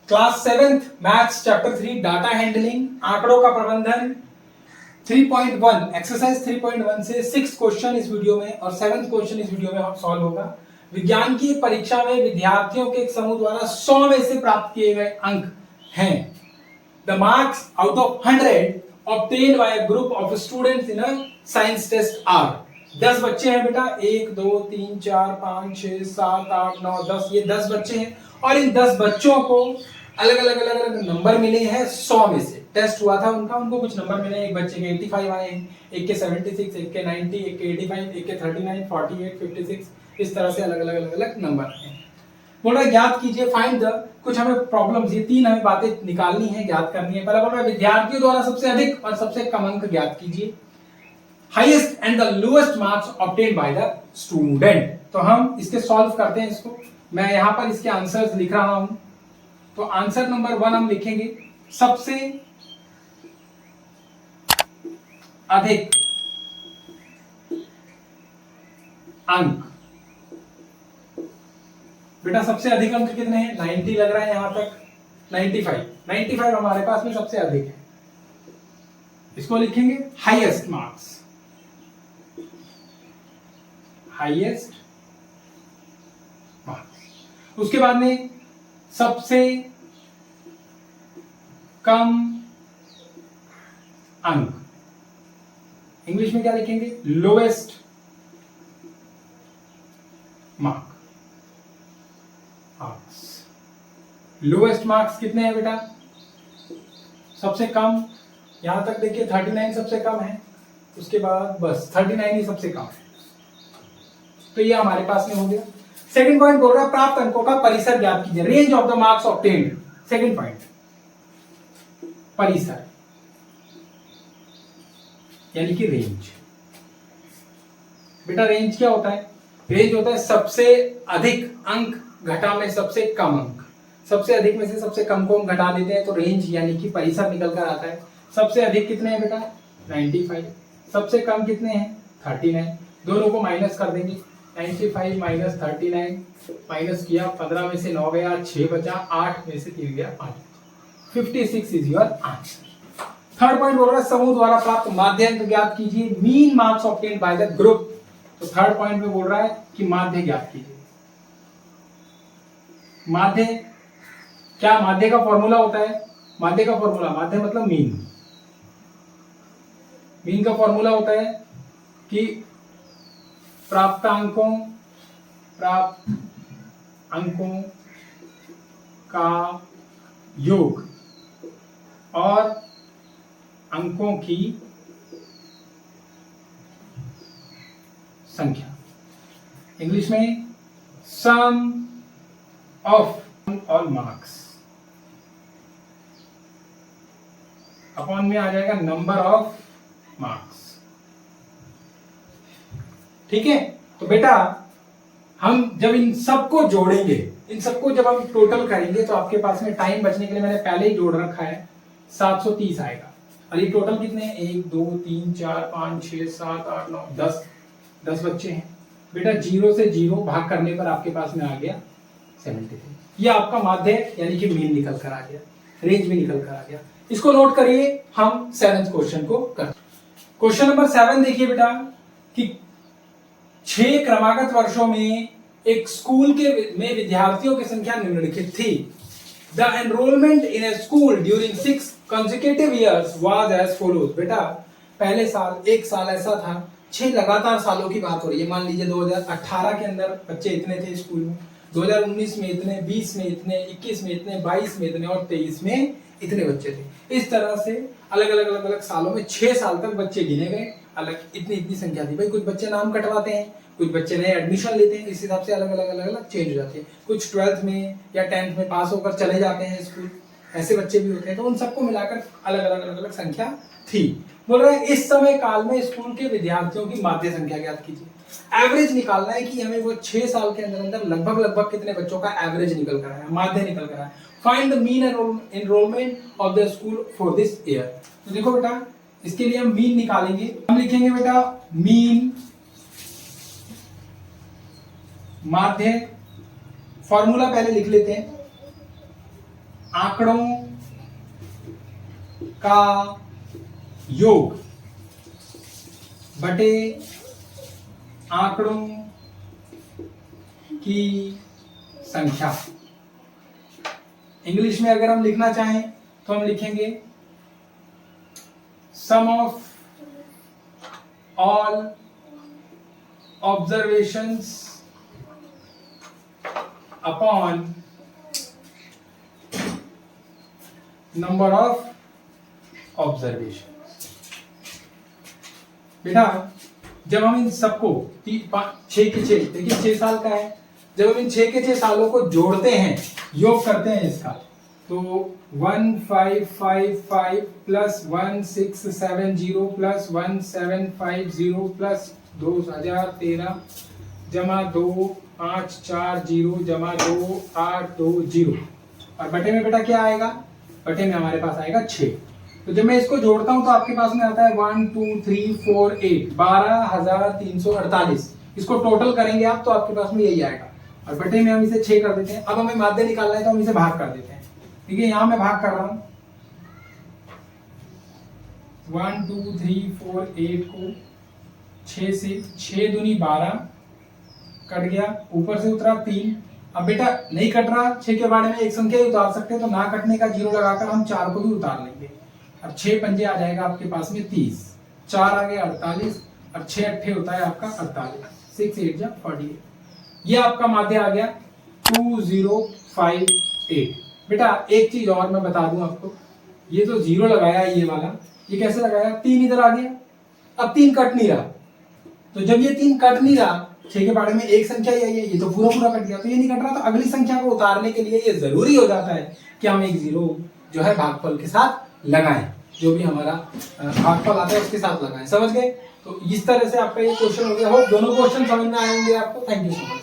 Class 7th maths chapter 3 data handling आंकड़ों का प्रबंधन 3.1 एक्सरसाइज 3.1 से 6 क्वेश्चन इस वीडियो में और 7th क्वेश्चन इस वीडियो में सॉल्व होगा। विज्ञान की परीक्षा में विद्यार्थियों के एक समूह द्वारा 100 में से प्राप्त किए गए अंक हैं। The marks out of 100 obtained by a group of students in a science test are 10 बच्चे हैं बेटा, 1 2 3 4 5 6 7 8 9 10, ये 10 बच्चे हैं और इन 10 बच्चों को अलग अलग नंबर मिले हैं 100 में से। टेस्ट हुआ था उनका, उनको कुछ नंबर मिले, एक बच्चे के 85 आए हैं, एक के 76, एक के 90, एक के 85, एक के 39, 48, 56, इस तरह से अलग अलग नंबर हैं। बोल रहा है ज्ञात कीजिए, फाइंड द, कुछ हमें प्रॉब्लम्स, ये 3 हमें बातें निकालनी है, ज्ञात करनी है। पहला बोल रहा है विद्यार्थियों द्वारा सबसे अधिक और सबसे कम अंक ज्ञात कीजिए। Highest and the lowest marks obtained by the student. तो हम इसके सॉल्व करते हैं इसको। मैं यहां पर इसके आंसर्स लिख रहा हूं। तो आंसर नंबर 1 हम लिखेंगे सबसे अधिक अंक। बेटा सबसे अधिक अंक कितने हैं? 90 लग रहा है यहां तक, 95 हमारे पास में सबसे अधिक है। इसको लिखेंगे हाईएस्ट मार्क्स, हाईएस्ट मार्क्स। उसके बाद में सबसे कम अंक, इंग्लिश में क्या लिखेंगे? Lowest marks. लोएस्ट मार्क्स कितने हैं बेटा? सबसे कम, यहां तक देखिए 39 सबसे कम है, उसके बाद बस 39 ही सबसे कम है। तो ये हमारे पास में हो गया। सेकंड पॉइंट बोल रहा है प्राप्त अंकों का परिसर ज्ञात कीजिए। Range of the marks obtained. Second point परिसर यानी कि रेंज। बेटा रेंज क्या होता है? रेंज होता है सबसे अधिक अंक घटा में सबसे कम अंक। सबसे अधिक में से सबसे कम को हम घटा देते हैं तो रेंज यानी कि परिसर निकल कर आता है। सबसे अधिक कितने हैं बेटा? 95। सबसे कम कितने हैं? 39। दोनों को माइनस कर देंगे, 95 माइनस 39, माइनस किया, 15 में से 9 गया, 6 बचा, 8 में से 3 गया, 5। 56 is your answer. Third point बोल रहा है समूह द्वारा प्राप्त माध्य अंक ज्ञात कीजिए। Mean marks obtained by the group. तो थर्ड पॉइंट में बोल रहा है कि माध्य ज्ञात कीजिए। माध्य क्या? माध्य का फॉर्मूला होता है, माध्य का फॉर्मूला, माध्य मतलब मीन। मीन का फॉर्मूला होता है कि प्राप्त अंकों का योग और अंकों की संख्या। इंग्लिश में सम ऑफ ऑल मार्क्स अपॉन में आ जाएगा नंबर ऑफ मार्क्स। ठीक है, तो बेटा हम जब इन सबको जोड़ेंगे, इन सबको जब हम टोटल करेंगे तो आपके पास में टाइम बचने के लिए मैंने पहले ही जोड़ रखा है, 730 आएगा। और ये टोटल कितने हैं? 1 2 3 4 5 6 7 8 9 10 बच्चे हैं। बेटा 0 से 0 भाग करने पर आपके पास में आ गया 73। ये आपका माध्य यानी कि मीन निकल कर आ गया, रेंज भी निकल कर आ गया। इसको नोट करिए। हम 7th क्वेश्चन को करते हैं। क्वेश्चन नंबर 7 देखिए बेटा कि 6 क्रमागत वर्षों में एक स्कूल में विद्यार्थियों की संख्या निम्नलिखित थी। The enrolment in A school during 6 consecutive years was as follows। बेटा पहले साल, एक साल ऐसा था, 6 लगातार सालों की बात हो रही है। मान लीजिए 2018 के अंदर बच्चे इतने थे स्कूल में, 2019 में इतने, 20 में इतने, 21 में इतने, 22 में इतने और 23 में इतने बच्चे थे। इस तरह से अलग अलग सालों में 6 साल तक बच्चे गिने गए, अलग इतनी संख्या थी। भाई कुछ बच्चे नाम कटवाते हैं, कुछ बच्चे नए एडमिशन लेते हैं, इस हिसाब से अलग अलग चेंज हो जाते हैं। कुछ 12th में या 10th में पास होकर चले जाते हैं स्कूल, ऐसे बच्चे भी होते हैं। तो उन सबको मिलाकर अलग अलग संख्या थी। बोल रहे हैं इस समय काल में स्कूल के विद्यार्थियों की माध्य संख्या ज्ञात कीजिए। एवरेज निकालना है कि हमें वो 6 साल के अंदर लगभग कितने बच्चों का एवरेज निकल कर आया, माध्य निकल कर आया। Find the mean enrolment of the school for this year. तो देखो बेटा इसके लिए हम मीन निकालेंगे। हम लिखेंगे बेटा मीन माध्य, फॉर्मूला पहले लिख लेते हैं। आंकड़ों का योग बटे आंकड़ों की संख्या। इंग्लिश में अगर हम लिखना चाहें तो हम लिखेंगे sum of all observations upon number of observation. बेटा जब हम इन सबको 6 के 6, देखिए 6 साल का है, जब हम इन 6 के 6 सालों को जोड़ते हैं, योग करते हैं इसका, तो 1555 प्लस 1670 प्लस 1750 प्लस 2013 जमा 2540 जमा 2820 और बटे में बेटा क्या आएगा? बटे में हमारे पास आएगा 6। तो जब मैं इसको जोड़ता हूं तो आपके पास में आता है 1 2 3 4 8 12348। इसको टोटल करेंगे आप तो आपके पास में यही आएगा और बटे में हम इसे 6 कर देते हैं। अब हमें माध्य निकालना है तो हम इसे भाग कर देते हैं। ठीक है, यहां मैं भाग कर रहा हूं 1 2 3 4 8 को 6 से, 6 दूनी 12 कट गया, ऊपर से उतरा 3। अब बेटा नहीं कट रहा, 6 के बारे में एक संख्या ही उतार सकते हैं तो ना कटने का 0 लगाकर हम 4 को भी उतार लेंगे। अब 6 पंजे आ जाएगा आपके पास में 30, 4 आ गया 48 और 6 अट्ठे होता है आपका 48, 6 8 जा 48। ये आपका माध्य आ गया 2058। बेटा एक चीज और मैं बता दूं आपको, ये तो 0 लगाया ये वाला, ये कैसे लगाया? 3 इधर आ गया, अब 3 कट नहीं रहा, तो जब ये 3 कट नहीं रहा, 6 के बारे में एक संख्या ही आई है, ये तो पूरा पूरा कट गया, तो ये नहीं कट रहा, तो अगली संख्या को उतारने के लिए ये जरूरी हो जाता है कि हम एक 0 जो है भागफल के साथ लगाएं, जो भी हमारा भागफल आता है उसके साथ लगाएं। समझ गए? तो इस तरह से आपका ये क्वेश्चन हो गया। हो दोनों क्वेश्चन समझ में आए होंगे आपको। Thank you so much.